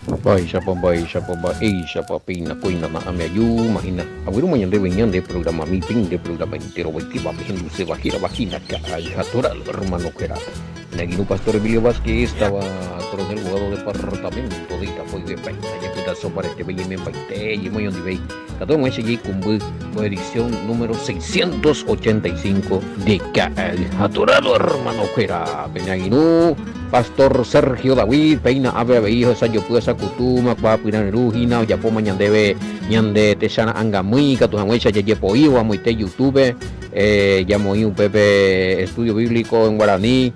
Baisha papa Asia papina kuina na ameayu mahina awiru manyande venyan de programa meeting de programa entero baiti papi hindu se bajira bajina que aljatura hermano que era Negino Pastor Emilio Vázquez estaba tras el abogado departamento de Itafoy de Paita y puta sopa este bella me baite y muy on debate cada uno ese cumbu edición número 685 de Aljaturado hermano que era Peñaguinú Pastor Sergio David, Peina Ave Hijo, Sayo Puesa Kutuma, Papiran Rujina, Yapo Mañandebe, Ñande Tesana Angamui, Catujamuecha, Yepo Iwa, Moite YouTube, Yamoí un Pepe Estudio Bíblico en Guaraní,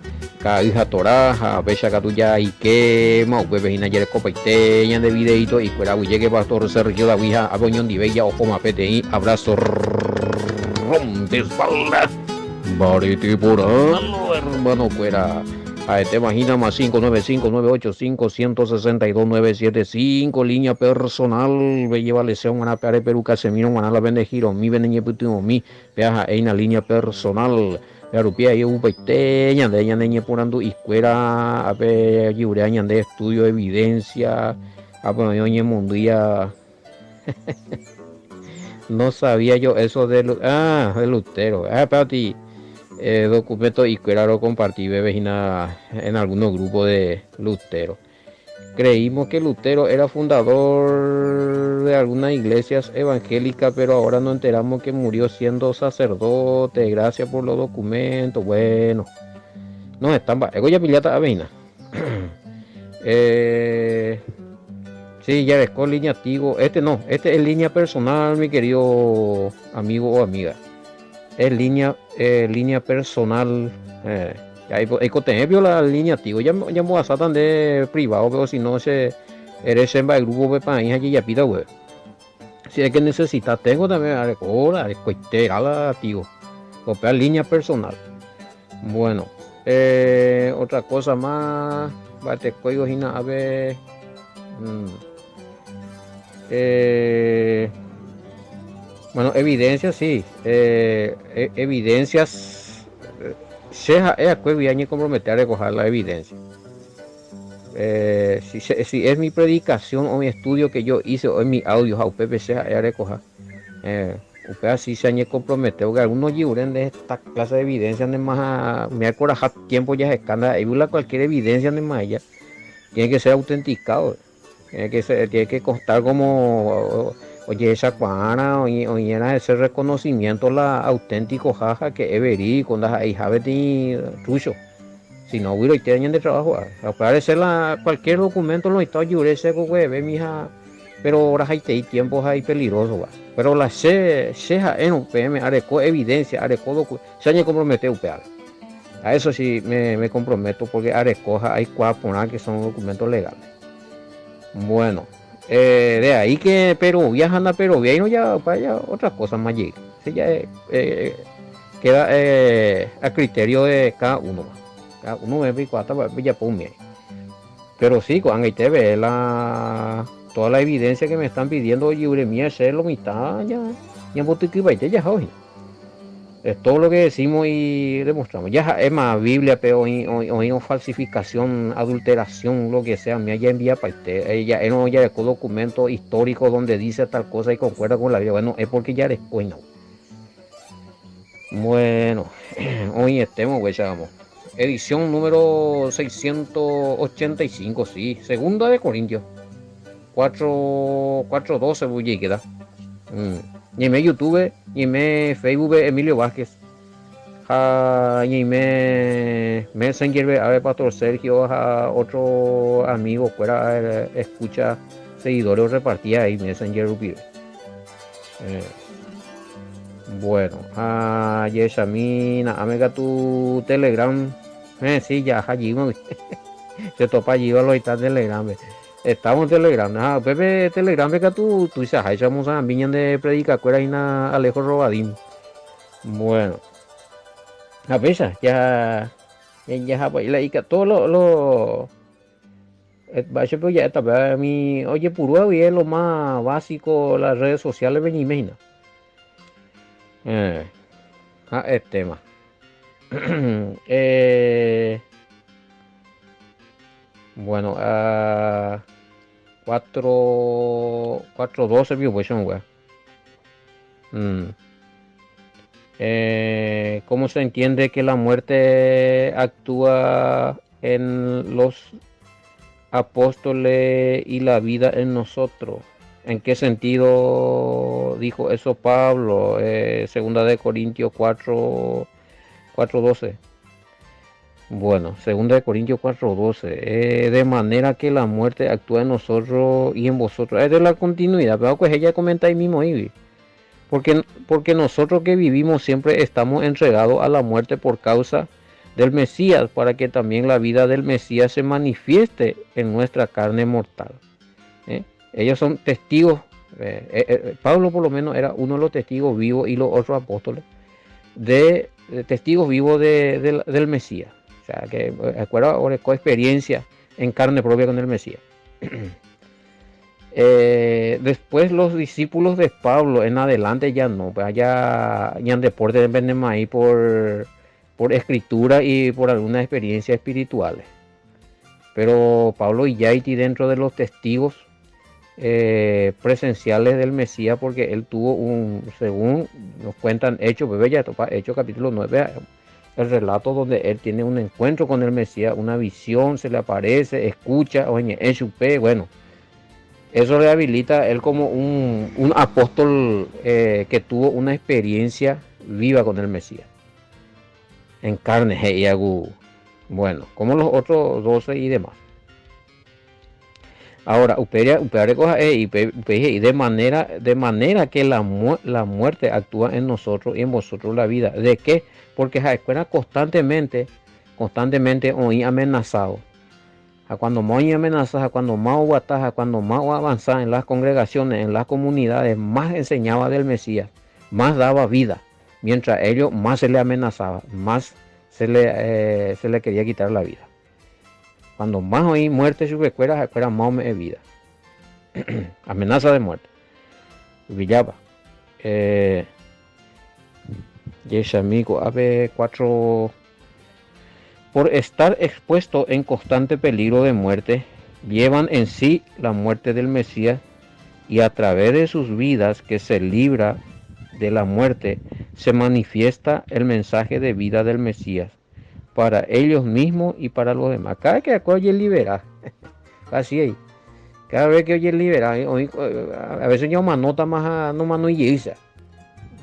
Hija Torá, Becha Catuya Ike, Mau Pepe Hinayer Copaite, Ñande Videito, y Cuera llegue Pastor Sergio David, Aboñón de Bella, Ojo Mapete, abrazo rompe espalda, Bariti Purano, hermano Cuera. A este imagina más 595-985-162-975, línea personal, me lleva lesión, una pare Perú, Casemiro, una la vende giro, mi vende ñeputimo, mi, viaja en la línea personal, la rupia y upete, ñande, ñande, purando, iscuera, a ver, lliure, ñande, estudio, evidencia, a poner, ñe, mundía, no sabía yo eso de, de Lutero, espérate. Documento y claro compartí vecina en algunos grupos de Lutero. Creímos que Lutero era fundador de algunas iglesias evangélicas, pero ahora nos enteramos que murió siendo sacerdote. Gracias por los documentos. Bueno, no están. Ego ya pillata avena. Sí, ya con línea Tigo. Este no, este es línea personal, mi querido amigo o amiga. Es línea personal. Hay que tener la línea, tío. Ya voy a estar de privado, pero si no se eres en el grupo de país allí ya pida web. Si es que necesitas, tengo también ahora, la tío. Copiar línea personal. Bueno, otra cosa más. Bate código a ver. Bueno, evidencias sí. Evidencias. Seja es a que comprometer a recoger la evidencia. Si es mi predicación o mi estudio que yo hice o en mi audio, a UPP seja es a recoger. UPP así se han comprometido que algunos lliuren de esta clase de evidencia de más me ha corajado tiempo ya es escándalo. Y cualquier evidencia de más ya tiene que ser autenticado. Tiene que constar como oye esa cuana o llena ese reconocimiento la auténtico jaja que es verí con las hija de tuyo si no hubiera tienen de trabajo aparecer cualquier documento lo está yure seco ve mija pero ahora hay tiempos hay peligrosos pero la ceja en UPM areco evidencia areco se han comprometido UPM a eso sí me comprometo porque arecoja hay cuatro que son documentos legales. Bueno, de ahí que Perú viajan a Perú, y no ya vaya otras cosas más llegan. Sí, ya queda a criterio de cada uno. Cada uno ve cuánta ya pone. Pero sí, cuando ahí te ve toda la evidencia que me están pidiendo, libre mía, ser lo mitad ya botiquín ya hoy. Es todo lo que decimos y demostramos. Ya es más Biblia, pero o falsificación, adulteración, lo que sea. Me haya envía para usted. Ella no ya dejó documentos históricos donde dice tal cosa y concuerda con la Biblia. Bueno, es porque ya después no. Bueno, hoy estemos, güey, vamos. Edición número 685, sí. Segunda de Corintios. 412, voy a quedar. Y en YouTube, y en Facebook, Emilio Vázquez. Y me Messenger a ver Pastor Sergio a otro amigo fuera escucha seguidores repartía ahí Messenger bueno a Yesamina amiga tu Telegram sí ya allí se topa allí lo está Telegram estamos en Telegram Pepe Telegram que tú dices ahí somos a viñan de predica cuera y na Alejo Robadín bueno a pesar ya pues y que todo lo ya está mi oye puro y es lo más básico las redes sociales ven y imagina el tema bueno 4:12 vio pues un weá. ¿Cómo se entiende que la muerte actúa en los apóstoles y la vida en nosotros? ¿En qué sentido dijo eso Pablo? Segunda de Corintios 4:12. Bueno, segunda de Corintios 4:12. De manera que la muerte actúa en nosotros y en vosotros. Es de la continuidad, pero pues ella comenta ahí mismo ahí. Porque nosotros que vivimos siempre estamos entregados a la muerte por causa del Mesías, para que también la vida del Mesías se manifieste en nuestra carne mortal. Ellos son testigos. Pablo por lo menos era uno de los testigos vivos, y los otros apóstoles de testigos vivos del Mesías. O sea, que acuerdo con experiencia en carne propia con el Mesías. Después los discípulos de Pablo en adelante ya no, pues ya deporte dependen ahí por escritura y por algunas experiencias espirituales. Pero Pablo y Yaiti dentro de los testigos presenciales del Mesías, porque él tuvo según nos cuentan Hechos, Hechos capítulo 9, el relato donde él tiene un encuentro con el Mesías, una visión, se le aparece, escucha, oye, bueno, eso le habilita a él como un apóstol que tuvo una experiencia viva con el Mesías, en carne, bueno, como los otros 12 y demás. Ahora, de manera que la muerte actúa en nosotros y en vosotros la vida. ¿De qué? Porque escuela constantemente hoy amenazado. A cuando más amenazas, a cuando más guataja, cuando más avanzaba en las congregaciones, en las comunidades, más enseñaba del Mesías, más daba vida. Mientras ellos más se le amenazaba, más se le quería quitar la vida. Cuando más oí muerte su recuerda más me vida. Amenaza de muerte. Villaba. Yeshamico, ave 4. Por estar expuesto en constante peligro de muerte, llevan en sí la muerte del Mesías, y a través de sus vidas que se libra de la muerte, se manifiesta el mensaje de vida del Mesías para ellos mismos y para los demás. Cada vez que oye libera, así es. Cada vez que oye libera, a veces yo manota más no mano y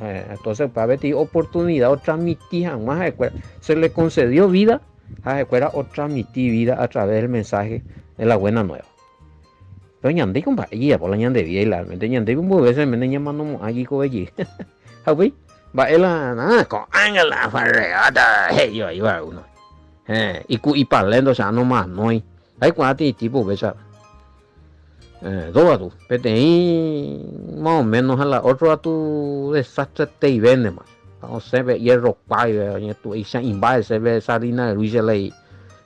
entonces para ver oportunidad o transmitir más, se le concedió vida a escuela o transmitir vida a través del mensaje de la buena nueva. Pero ñandé con bahía por la ñande viela, me ñandé un poco veces me llamando allí con allí. ¿Sabes? Va nada con Ángela Farreata, yo iba uno. Y parlando, o sea, no más, no hay. Hay cuatro tipos, ¿ves? Dos a tu, pero ahí más o menos a la otro a tu desastre te y vende más. No se ve hierro payo, y se invade, se ve sardina de Luis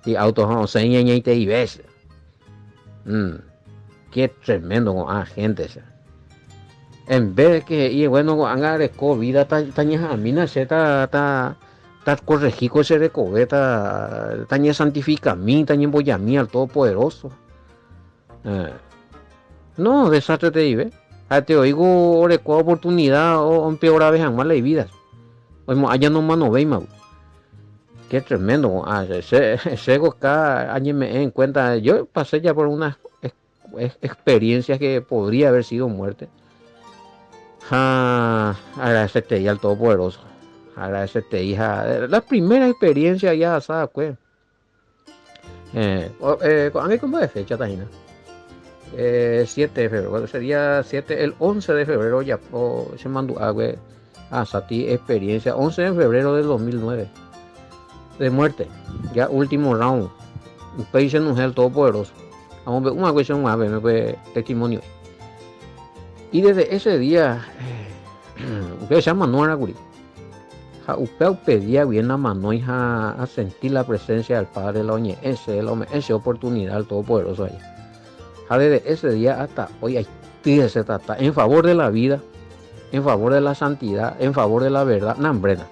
y autos, no se y te y ves. Qué tremendo con la gente. En vez de que, y bueno, con angareco vida, taña mina, se ta corregido ese recobeta, taña santifica mí, taña emboya mí al Todopoderoso. No, desastre te ibe. Te oigo oreco oportunidad o empeora vez más la vida. Oye, allá no mano ve más. Qué tremendo. Ese acá, año me en cuenta, yo pasé ya por unas experiencias que podría haber sido muerte. Agradecerte y al Todopoderoso. Agradecerte, hija. La primera experiencia ya sabes, pues. ¿Cómo de fecha, Tajina? 7 de febrero, sería el 11 de febrero ya se mandó a Sati experiencia, 11 de febrero del 2009, de muerte, ya último round, un país en un gel todopoderoso, vamos a ver una cuestión más, me fue testimonio, y desde ese día, usted se llama Manuel Aguri, usted pedía bien a Manuel a sentir la presencia del Padre, esa oportunidad al Todopoderoso ahí. Desde ese día hasta hoy hay se trata en favor de la vida, en favor de la santidad, en favor de la verdad, nambrena.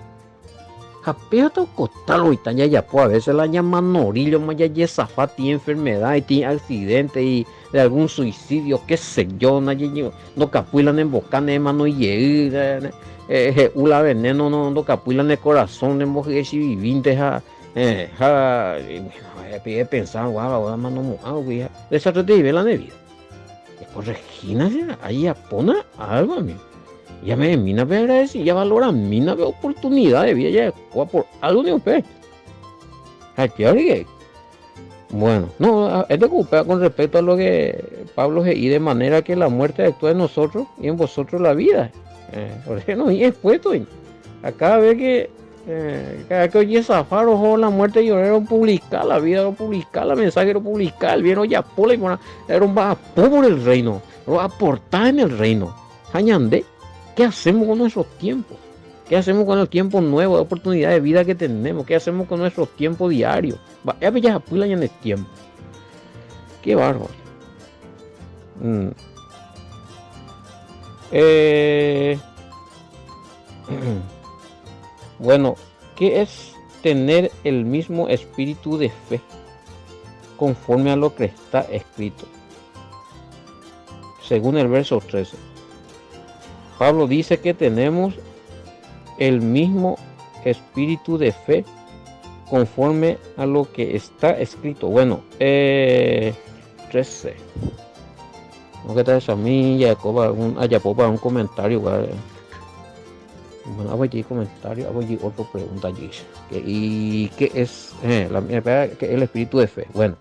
Japea costal ahorita ya pues a veces la llaman norillo, más ya zafati enfermedad y tiene accidente y de algún suicidio, qué sé yo, no capuilan en bocana, mano y ula veneno no capuilan el corazón, en mujer si vivinte pide pensar, guau, mano muau, esa te vive la vida. Regina ahí apona algo a mí. Ya me mina ve agradecer, ya valora mina ve oportunidad de vida, ya por algo de usted. Bueno, no, es de culpa con respecto a lo que Pablo y de manera que la muerte actúa en nosotros y en vosotros la vida. Por eso nos he expuesto. A cada vez que oye zafar ojo la muerte lloraron publicar, la vida lo publicar, la mensaje lo publicar, el bien ya pola y bueno, era un va por el reino, lo aportar en el reino. Añande, ¿qué hacemos con nuestros tiempos? ¿Qué hacemos con el tiempo nuevo de oportunidad de vida que tenemos? ¿Qué hacemos con nuestro tiempo diario? Ya apulan en el tiempo. Qué bárbaro. Bueno, ¿qué es tener el mismo espíritu de fe conforme a lo que está escrito? Según el verso 13, Pablo dice que tenemos el mismo espíritu de fe conforme a lo que está escrito. Bueno, 13. ¿No que tal a mí? Ya para un comentario. Bueno, hago allí comentario, hago allí otra pregunta allí. ¿Y qué es que el espíritu de fe? Bueno,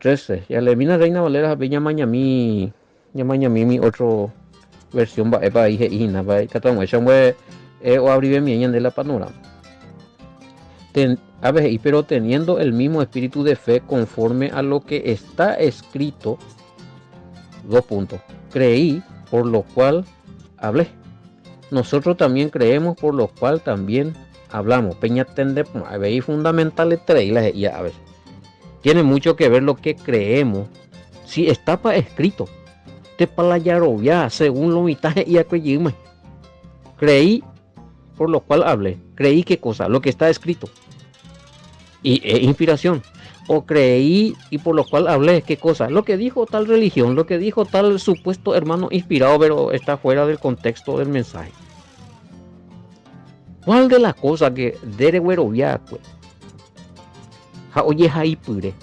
13. Ya le vino a Reina Valera ya mañami mi otro versión va para dije ina va catamos o abrir mi de la panorama. Pero teniendo el mismo espíritu de fe conforme a lo que está escrito. 2 puntos. Creí, por lo cual hablé. Nosotros también creemos, por lo cual también hablamos. Peña tende, veis fundamentales tres y a ver. Tiene mucho que ver lo que creemos. Si está para escrito. Te para la yarovia, según lo mitad y aquello. Creí, por lo cual hablé. Creí qué cosa, lo que está escrito. Y inspiración. O creí y por lo cual hablé, qué cosa, lo que dijo tal religión, lo que dijo tal supuesto hermano inspirado, pero está fuera del contexto del mensaje. ¿Cuál de las cosas que dere güerovia pues? Oye haipure,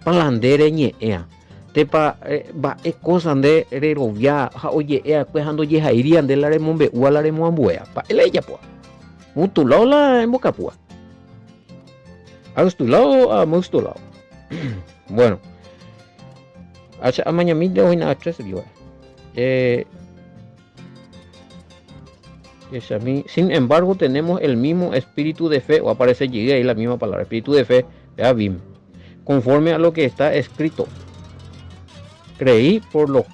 palandere ñea, tepa va cosas de rerovia, oye pues ando ye hairían de la remombe u la remoambuea, pa ella pues, mutulao la emboca pues. Agustulado a mustulado. Bueno, a mañana de hoy nada 13 viva. Sin embargo, tenemos el mismo espíritu de fe, o aparece allí ahí la misma palabra, espíritu de fe, bim, conforme a lo que está escrito. Creí, por lo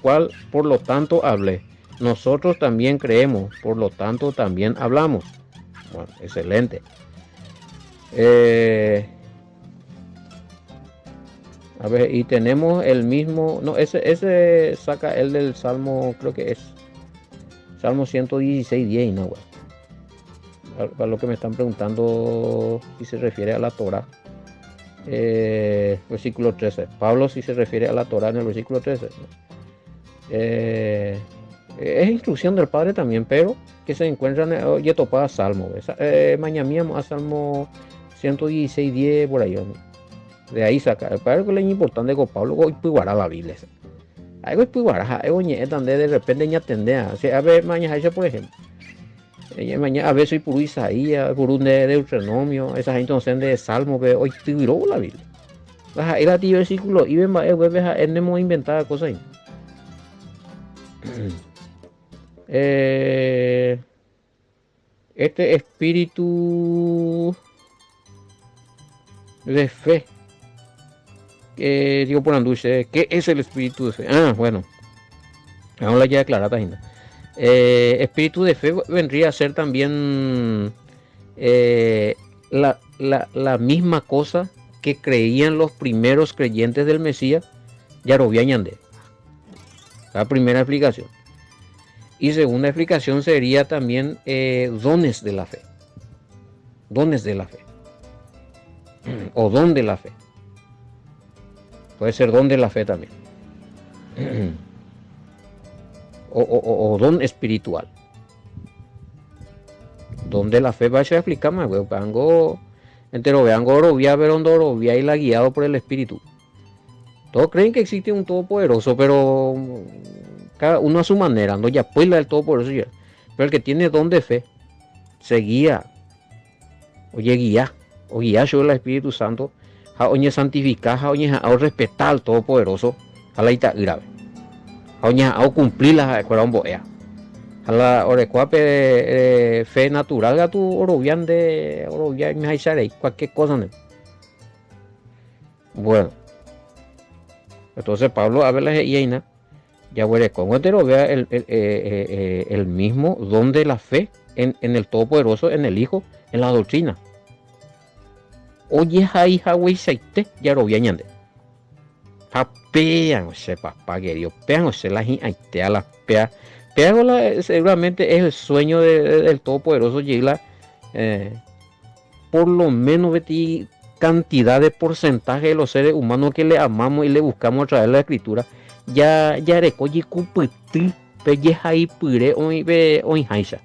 tanto hablé. Nosotros también creemos, por lo tanto también hablamos. Bueno, excelente. A ver, y tenemos el mismo, no, ese saca el del Salmo, creo que es Salmo 116, 10, no, güey. Para lo que me están preguntando si se refiere a la Torah, versículo 13. Pablo si se refiere a la Torah en el versículo 13. Es instrucción del Padre también, pero que se encuentran ya topada Salmo. Mañana a Salmo 116, 10, por ahí. De ahí saca. El Padre que es importante con Pablo, hoy puiguará la Biblia. Algo puiguará, algo de repente ya tendea. A ver, mañana por ejemplo. Mañana a ver soy por Isaías, por un de Deuteronomio, esa gente no sé de Salmo, que hoy puiguará la Biblia. Era ti versículo, y ven, él no inventar cosas ahí. Este espíritu de fe, digo por Anduche, ¿qué es el espíritu de fe? Bueno, vamos a ya aclarar esta. Espíritu de fe vendría a ser también la misma cosa que creían los primeros creyentes del Mesías, Yarovia Ñandé. La primera explicación. Y segunda explicación sería también dones de la fe. dones de la fe. O don de la fe. Puede ser don de la fe también. O don espiritual. Don de la fe va a explicar más, güey. Entero veango orovia, verondo orovia y la guiado por el espíritu. Todos creen que existe un todopoderoso, pero cada uno a su manera, no ya pues la del todopoderoso ya. Pero el que tiene don de fe se guía. Oye, guía yo el Espíritu Santo, a oñe santificar, a respetar al todopoderoso, a la ita grave. A oñe a cumplir las escuelas boea. A la orecuape fe natural a tu orovian de orovia y me haisarei, cualquier cosa no. Bueno. Entonces Pablo habla de Yeina, ya veré cómo entero vea el mismo don de la fe en el Todopoderoso, en el Hijo, en la doctrina. Oye, hija, güey, seite, ya lo vi añade. Pean, o sea, papá, querido, pean, o sea, la gente, a la pea. Pean, seguramente es el sueño del Todopoderoso, Yila, por lo menos, Betty, cantidad de porcentaje de los seres humanos que le amamos y le buscamos a través de la escritura ya recoge cupeti pelle ahí pure hoy haisa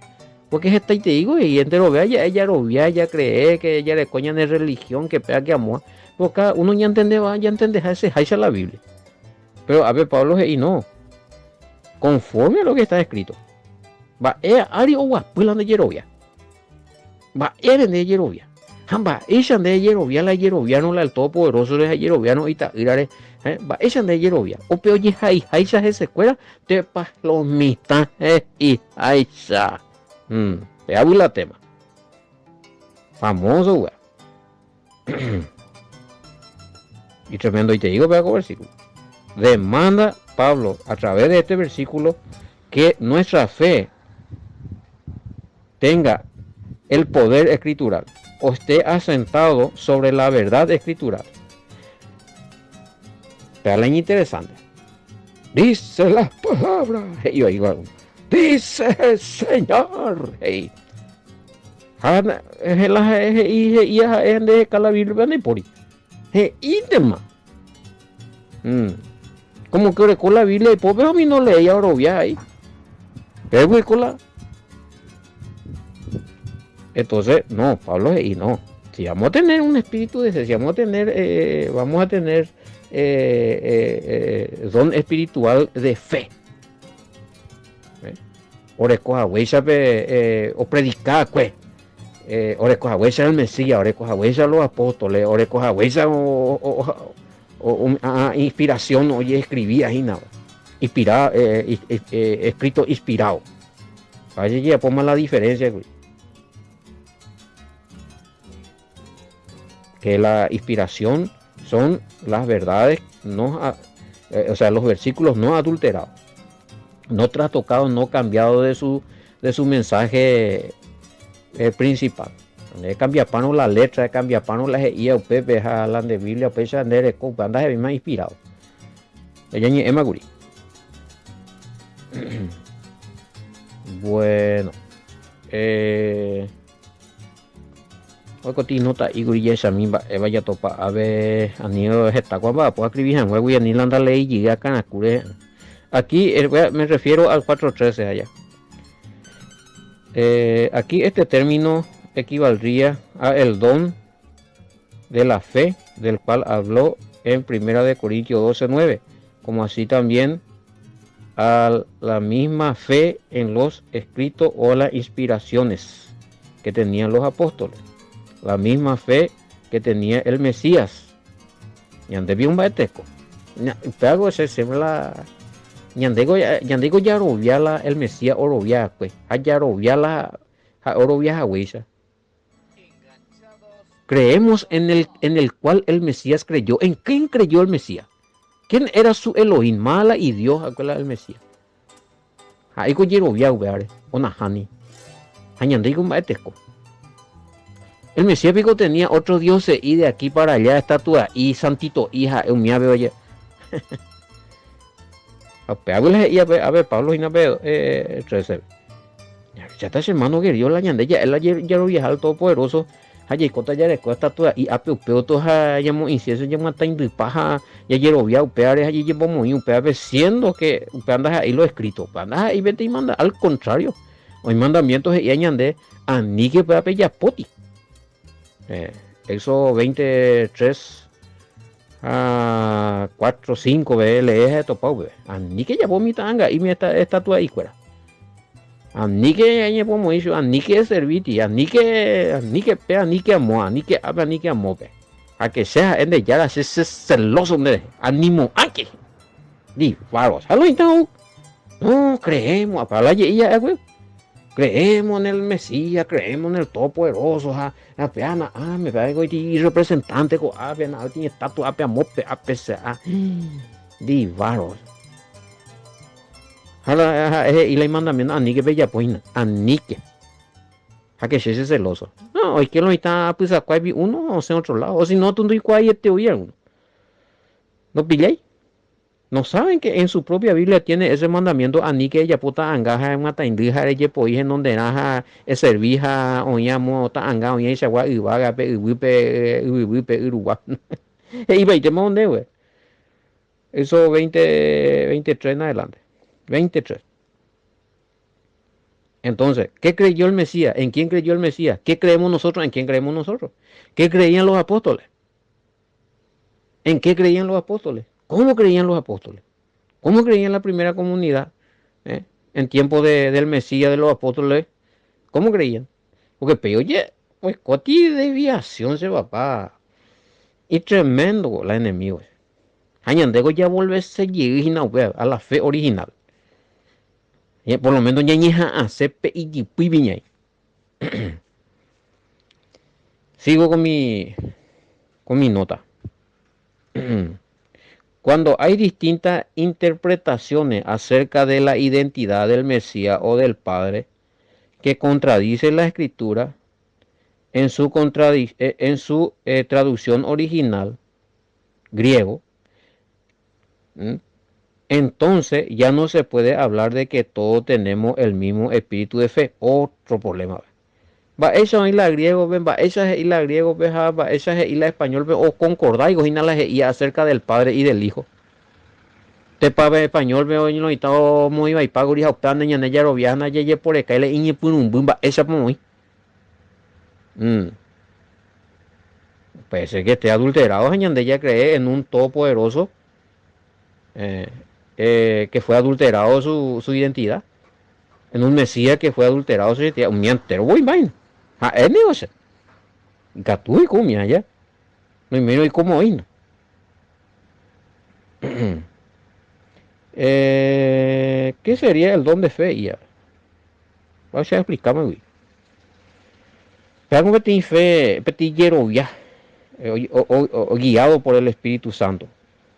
porque esta te digo y entero vea ella lo vea ya cree que ella le coñan de religión que pega que amor porque uno ya entiende ese haisa la Biblia pero a ver Pablo y no conforme a lo que está escrito va ari o guapulan de Yerovia va de Yerovia Hamba, ella de Yerovia, la Yeroviano, la el todopoderoso de Yeroviano y Tairare, va, ella de Yerovia, o peor, Aisha se escuela, te pas los mitas, y Aisha. Te hablo la tema. Famoso, güey. Y tremendo, y te digo, vea con versículo. Demanda Pablo, a través de este versículo, que nuestra fe tenga el poder escritural. O esté asentado sobre la verdad escritural. Pero es interesante. Dice las palabras. Hey, oigo, dice el Señor. Hey. Como que con la Biblia y pobre a mí no leía orovia ahí. Pero con la entonces, no, Pablo, y no. Si vamos a tener un espíritu de ese, si vamos a tener don espiritual de fe. Orecoja huesa o predicar, pues. Orecoja huesa el Mesías, orecoja huesa los apóstoles, orecoja huesa o inspiración, oye, escribía y nada. Inspirado, escrito inspirado. Vaya, ya ponga la diferencia, güey. Que la inspiración son las verdades, o sea, los versículos no adulterados, no trastocados, no cambiados de su mensaje principal. Cambia pano la letra, cambia pano la guía, pepe, hablan de Biblia, pepe, de copa, anda de más inspirado. Ella ni Emaguri. Bueno, hoy continúa y gurilla misma vaya topa a ver anillo está cuando puedo escribir en huevo y ni anda ley llega acá en Acure. Aquí me refiero al 413 allá. Aquí este término equivaldría a el don de la fe del cual habló en 1 de Corintios 12:9, como así también a la misma fe en los escritos o las inspiraciones que tenían los apóstoles. La misma fe que tenía el Mesías. Ñandebí un baeteco. Pero se sembra Ñandego ya rovia el Mesías orovia, pues. Ya rovia la orovia huesa. Creemos en el cual el Mesías creyó. ¿En quién creyó el Mesías? ¿Quién era su Elohim? Mala y Dios, aquel el Mesías. Ahí con Yerovia, veare. Onahani. Ñandego un baeteco. El Mesías pico tenía otros dioses y de aquí para allá estatua y santito hija eumia veo ya. A ver Pablo y Naveo 13. Ya está hermano que Dios la ñande ya él ya lo viaja al todopoderoso Haye kota ya de costa toda y ape upeo toja llamo incienso llamo hasta paja ya llero via upeare haye llevo muy upeave siendo que upeandas ahí lo escrito andas ahí vete y manda al contrario hoy mandamientos y añande ani que pueda ya poti eso 23 a 4 5 ve le es topado ve ani que ya vomita anga y mi estatua ahí fuera ani que añe pomo hizo ani que serviti ani que pe ani que amo ani que habla ani que amo pe a que sea en de ya se celoso de ánimo aquí di vamos a lo então no creemos a palabra ella güey creemos en el Mesías creemos en el Todopoderoso a peana me va a ir representante con ave na tiene estatua pe amo pe a pesa di vamos y le mandamiento a ni que bella poina a ni que a que se celoso no es que lo está pues a cuál uno o sea otro lado o si no tú no y cuál te oyeron no pilláis no saben que en su propia Biblia tiene ese mandamiento a ni que ella puta angaja en una taindija de pois en donde naja es servija o llamo ta anga o ella gua y vaga pe Uruguay y veinte dónde güey eso 23 en adelante 23. Entonces, ¿qué creyó el Mesías? ¿En quién creyó el Mesías? ¿Qué creemos nosotros? ¿En quién creemos nosotros? ¿Qué creían los apóstoles? ¿En qué creían los apóstoles? ¿Cómo creían los apóstoles? ¿Cómo creían la primera comunidad? En tiempo del Mesías, de los apóstoles. ¿Cómo creían? Porque pero oye, pues coti desviación se va pa. Y tremendo la enemigo. Añandego ya vuelve a seguir a la fe original. Por lo menos ñañeja a cepe y viñay. Sigo con mi nota. Cuando hay distintas interpretaciones acerca de la identidad del Mesías o del Padre que contradicen la Escritura en su traducción original griego, entonces ya no se puede hablar de que todos tenemos el mismo espíritu de fe. Otro problema. Va eso es la griego, va esa es la griego, va esa es la español, o concordáis y acerca del Padre y del Hijo. Te pabe español veo en lo estado muy va y pago y optando en ella robiana yeye por acá le iñe pun bumba esa muy. Puede ser que esté adulterado, de ella cree en un todopoderoso que fue adulterado su identidad. En un Mesías que fue adulterado su identidad. Un miantero, voy, vaina. Es negocio. Gatú y comia ya. No hay menos y como hoy. ¿Qué sería el don de fe? Ya. Vamos a explicarme, güey. Pero petit fe, petit yerovia, guiado por el Espíritu Santo.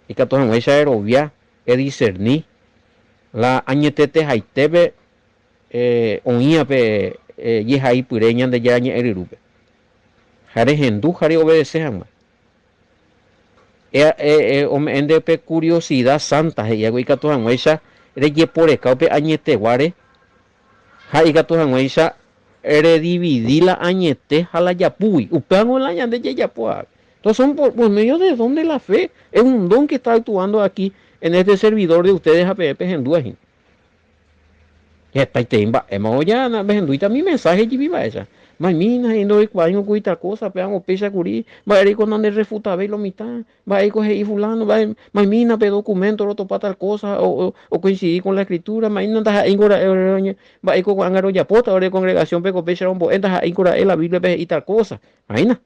Y que todos esa yerovia es discernir la añetete haitebe oía pe yehai pureña de yaña erirupe. Jare hendú jare obedece jamás. Ende pe curiosidad santa y hago y que todos esa de ye por el caupe añete guare. Jai que todos esa dividir la añete a la yapui, upean la añade de yapua. Entonces son por medio de don de la fe. Es un don que está actuando aquí en este servidor de ustedes APP en Duejín. Ya está temba, hemos ya na benduita mi mensaje de viva esa. Mas mina indo igual cuita cosa, pean o pesa curi, va ir con donde refuta ve lo mitad, va a ir coger y fulano, va mas mina pe documento lo topa tal cosa o coincidir con la escritura, mas no está ingora va a ir con angaro ya pota o de congregación pe copesa rombo, entas ingora la Biblia pe y tal cosa. Maina.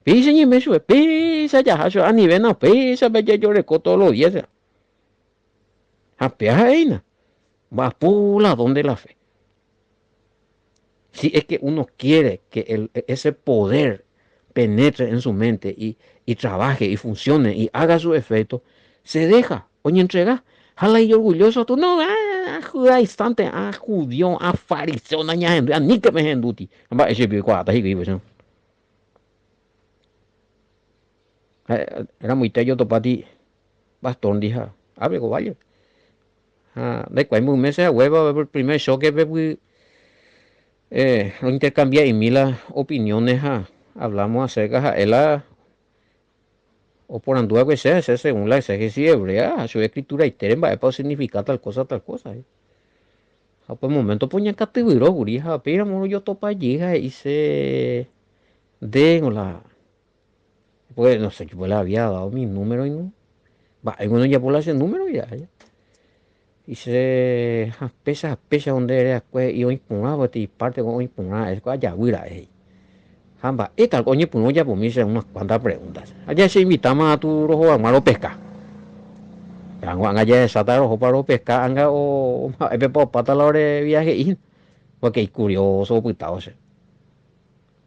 Pisa ni me sube, pisa ya hacho a nivel no pisa pe yo reco todos los días. A pea aina. Va por la don de la fe. Si es que uno quiere que ese poder penetre en su mente y trabaje y funcione y haga su efecto, se deja, oye, entrega. Jala y orgulloso, tú no, judá instante, judío, fariseo, ni que me henduti. Va, ese viejo, era muy tello topati, bastón, dija, abre, vaya. De cuál meses a huevo, el primer show que lo intercambié y mil las opiniones hablamos acerca de la o por andúa que sea, según la exégesis hebrea, su escritura y teren va a significar tal cosa. A pues momento puña categoría, gurija, pero mo yo topa allí, y se den la, pues no sé, yo le había dado mi número y no, va, hay uno ya por ese número ya. Y se pesa donde era, pues, y hoy punaba, y parte con hoy punaba, es que allá, güira, Jamba, esta coño, pues ya por mí se unas cuantas preguntas. Allá se invitamos a tu rojo a malo pesca. Anga ya sata rojo para pescar, anga o epe po pata la hora de viaje y porque es curioso puta o sea.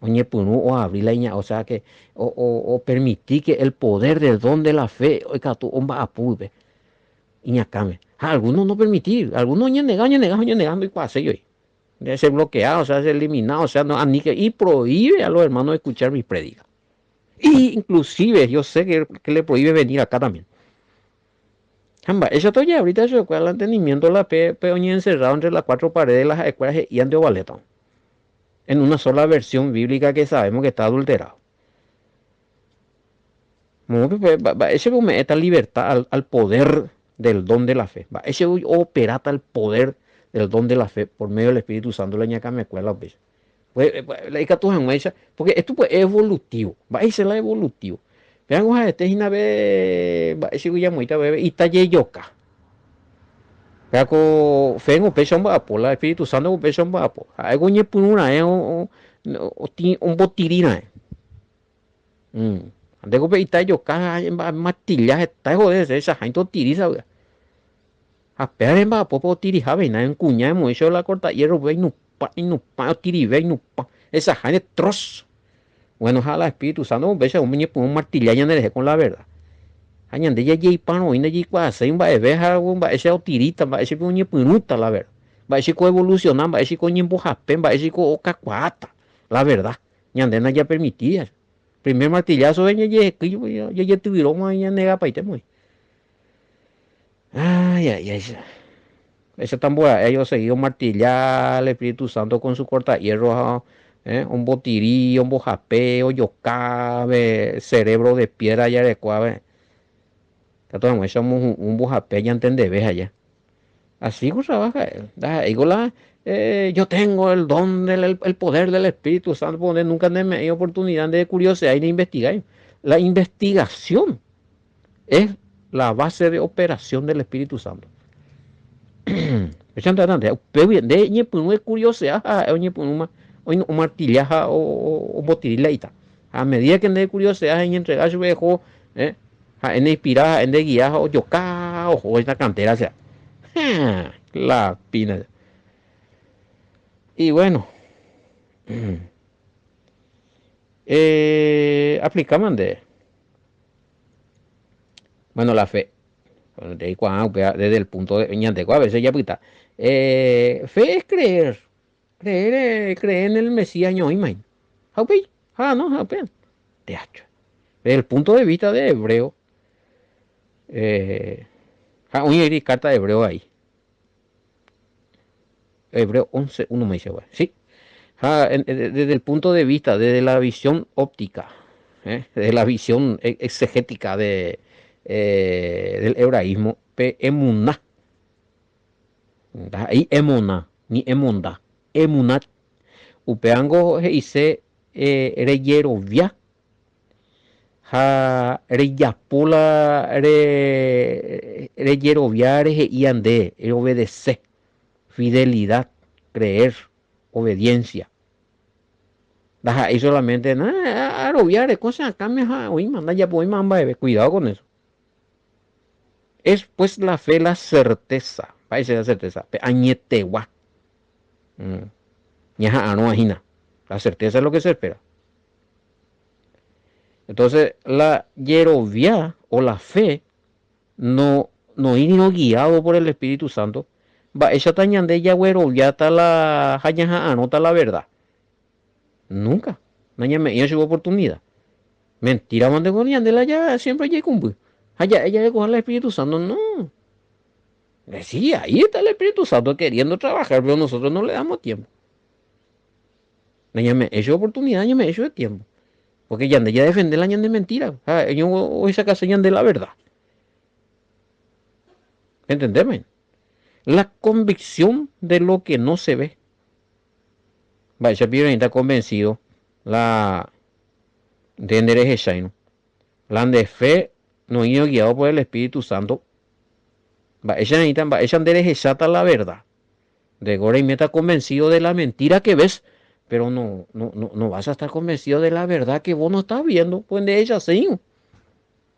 Oye, pues no, o abrir la ña, o sea que, o permitir que el poder del don de la fe, oiga, tú, omba apude, y ñacame. Algunos no permitir, algunos ña negando y pase yo. De ser bloqueado, o sea, ser eliminado, o sea, no, y prohíbe a los hermanos escuchar mis prédicas. Y inclusive yo sé que le prohíbe venir acá también. Jamba, eso todavía ahorita se escuela el entendimiento la peoña encerrado entre las cuatro paredes de las escuelas y de Ovaleta. En una sola versión bíblica que sabemos que está adulterado. Ese me esta libertad al poder del don de la fe. Ese operata el poder del don de la fe por medio del Espíritu Santo. La ñaca me escuela. Porque esto pues, es evolutivo. Ese es la evolutivo. Vean, ojalá este es una vez. Ese ya muy bebé. Y está yeyoka. Vean, fe en pecho un vapo. La Espíritu Santo en pecho un vapo. Algo ñe pununa, un botirina. Ande ko pe ita yo ka matilla está joder esa gente tiriza. A peor va popo tiri jabe na en cuña hemos hecho la corta hierro ve no pa tiri ve no pa esa gente troz. Bueno, jala Espíritu Santo un beso un muñe un martilla ya ne con la verdad. Añande ya y pano y ne y kwa se va ve ja un va ese tirita va ese muñe punuta la verdad. Va ese co evolucionar va ese co ñembo japen va ese co cacuata. La verdad. Ñande na ya permitía. Primer martillazo de ya tuvieron ya nega pa ite muy. Ay. Ese tambor, ellos seguido martillar el Espíritu Santo con su corta hierro, un botirí, un bojapeo, yocabe, cerebro de piedra ya de cuave. Entonces, somos un bojapé ya entendés allá. Así que trabaja él. Yo tengo el don el poder del Espíritu Santo, donde nunca me hay oportunidad de curiosidad y de investigar. La investigación es la base de operación del Espíritu Santo. De ñe punu curiosidad, oye punu un martillaja o botirila. A medida que de curiosidad en entregar su viejo, en inspirar, en de guiar o yoca o esta cantera, o sea, la pina. Y bueno, aplicamos bueno, la fe. Desde el punto de a veces ya pita. Fe es creer en el Mesías ñoimain. Haupe, no, haupe. Teacho. Desde el punto de vista de hebreo, hay carta de hebreo ahí. Hebreo 11, uno me dice, bueno, sí. Desde el punto de vista, desde la visión óptica, desde la visión exegética del hebraísmo, emuná. Ahí emona, ni emonda. Emunat. Upeango hice reyerovia. Reyapola reyerovia y ande, obedecer, fidelidad, creer, obediencia. Ahí solamente, aroviar, cosas, cambia, hoy manda ya, pues, cuidado con eso. Es pues la fe, la certeza. Parece la certeza. Añetegua. Ñaja, no ajina. La certeza es lo que se espera. Entonces, la yerovia o la fe no ir no guiado por el Espíritu Santo. Va, esa tañande ya yerovia está la jañaja, anota la verdad. Nunca. Naña me dio su oportunidad. Mentira, mande con la ya siempre ya cumple. Allá ella de coger el Espíritu Santo, no. Sí, ahí está el Espíritu Santo queriendo trabajar, pero nosotros no le damos tiempo. Ella me hecho oportunidad, ella me hecho de tiempo. Porque ya defende la de mentira. Ellos hoy se casan de la verdad. ¿Entendeme? La convicción de lo que no se ve. Vaya, Piren está convencido. La de Endereje Shaino. La de fe no iba guiado por el Espíritu Santo. Ella Endereje Shata la verdad. De Gora y meta convencido de la mentira que ves. Pero no vas a estar convencido de la verdad que vos no estás viendo. Pues de ella sí.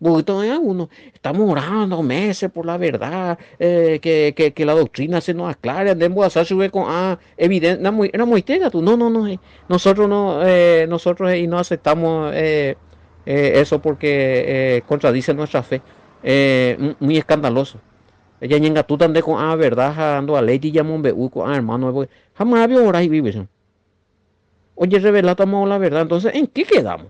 Porque todavía uno estamos orando meses por la verdad, que la doctrina se nos aclare, andemos a hacer sube con evidente, era muy tega tú, no, nosotros nosotros y no aceptamos eso porque contradice nuestra fe, muy escandaloso. Ella ñenga tú también con verdad, ando a ley y llamó un con hermano, jamás había orado y vive. Oye, revelamos la verdad, entonces, ¿en qué quedamos?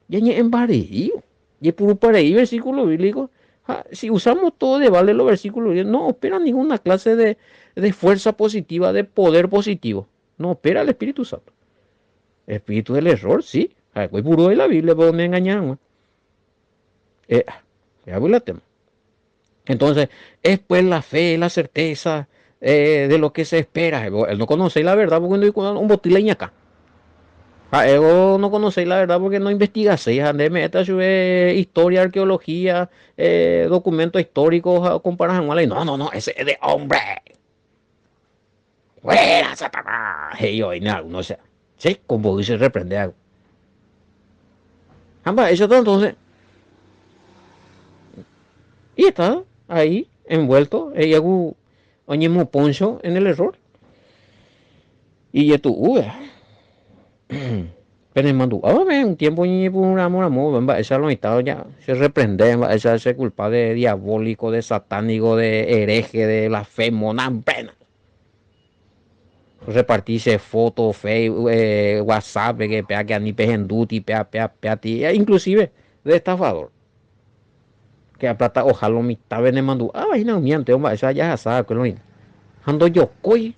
Ya en varío. Y por ahí versículo bíblico. Si usamos todo de vale los versículos bíblicos, no opera ninguna clase de fuerza positiva, de poder positivo. No opera el Espíritu Santo. El espíritu del error, sí. Voy puro de la Biblia, pero me engañaron. Ya voy la tema. Entonces, es pues la fe, la certeza de lo que se espera. Él no conoce la verdad porque no hay un botileña acá. Ego no conocéis la verdad porque no investigaseis, ande meta historia, arqueología, documentos históricos, comparas anuales. No, ese es de hombre. Fuera, Satanás. Hey, yo, no sé. Sí, como dice, reprende algo. Amba, eso todo entonces. Y está ahí, envuelto, ella oñemo poncho en el error. Y ya tú, pero mandó un tiempo y un amor, esa lo estado ya se reprende, esa se culpa de diabólico, de satánico, de hereje, de blasfemo, pena. Repartirse fotos, Facebook, WhatsApp, que pea que ni pejenduti, pea ti, inclusive de estafador. Que a plata ojalá mitad vene mandó, no miente, esa ya sabe que lo ando yo coy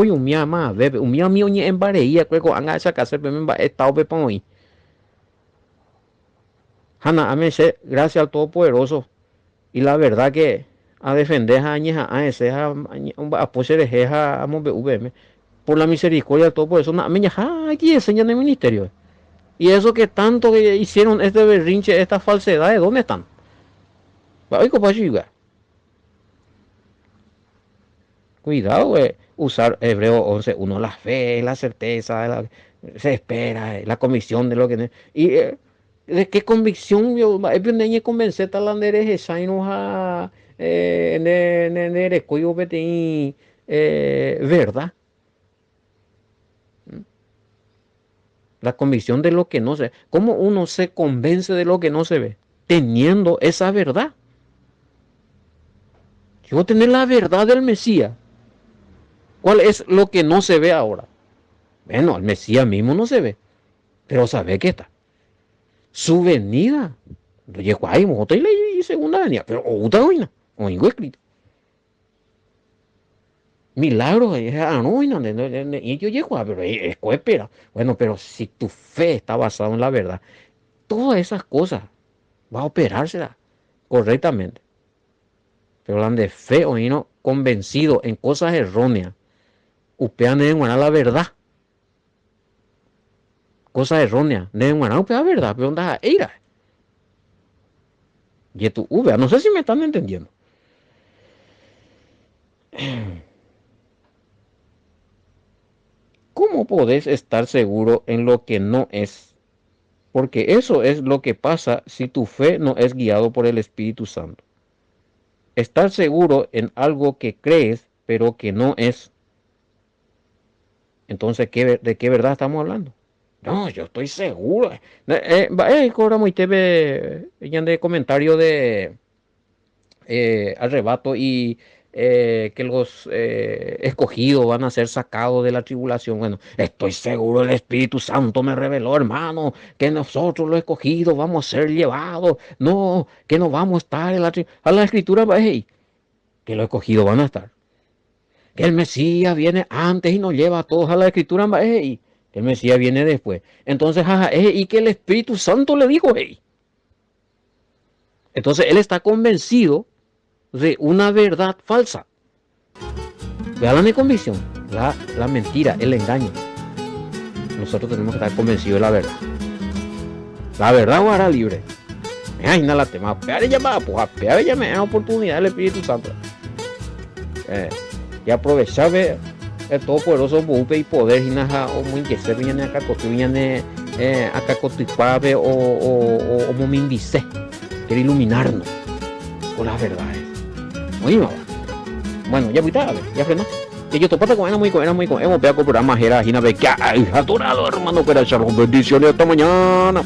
un mía más bebe un mía mío ni en bareía cueco anga esa casa me va estado pe hoy Hanna a se gracias al todopoderoso y la verdad que a defender a añeja a ese a poseer a VM por la misericordia del todopoderoso na me ya aquí enseñan el ministerio y eso que tanto que hicieron este berrinche estas falsedades ¿dónde están? Ay compadre, cuidado, usar Hebreo 11:1, la fe, la certeza, se espera, la convicción de lo que... Y de qué convicción yo es convencer tal andere no a cuyo beti verdad. La convicción de lo que no se... ¿Cómo uno se convence de lo que no se ve? Teniendo esa verdad. Yo tener la verdad del Mesías. ¿Cuál es lo que no se ve ahora? Bueno, el Mesías mismo no se ve, pero sabe que está. Su venida. Llegó ahí, otra y segunda venida, pero otra vaina, oigo escrito. Milagros, y yo llego a, pero es espera. Bueno, pero si tu fe está basada en la verdad, todas esas cosas va a operársela correctamente. Pero hablan de fe o no convencido en cosas erróneas. Upean de la verdad. Cosas erróneas. De upea verdad, pero onda ira. Y tu no sé si me están entendiendo. ¿Cómo podés estar seguro en lo que no es? Porque eso es lo que pasa si tu fe no es guiado por el Espíritu Santo. Estar seguro en algo que crees, pero que no es. Entonces, ¿de qué verdad estamos hablando? No, yo estoy seguro. Ahora muy teve de comentario de arrebato y que los escogidos van a ser sacados de la tribulación. Bueno, estoy seguro, el Espíritu Santo me reveló, hermano, que nosotros los escogidos vamos a ser llevados. No, que no vamos a estar en la tribulación. A la escritura, hey, que los escogidos van a estar. Que el Mesías viene antes y nos lleva a todos a la escritura. Hey, El Mesías viene después. Entonces, y que el Espíritu Santo le dijo, hey. Entonces él está convencido de una verdad falsa. Vean mi convicción, la mentira, el engaño. Nosotros tenemos que estar convencidos de la verdad. La verdad o hará libre. Ay, no la tema. Peare llamada, pues peare llamada es una oportunidad del Espíritu Santo. Y aprovechar el todopoderoso bupe y poder y nada o muy que se viene acá viene acá cotipabe o momindice. Quiere iluminarnos con las verdades. Muy mal. Bueno, ya puta, ya frena. Que yo topata con muy hemos pegado por más era y nave que ha atorado, hermano, que era bendiciones hasta mañana.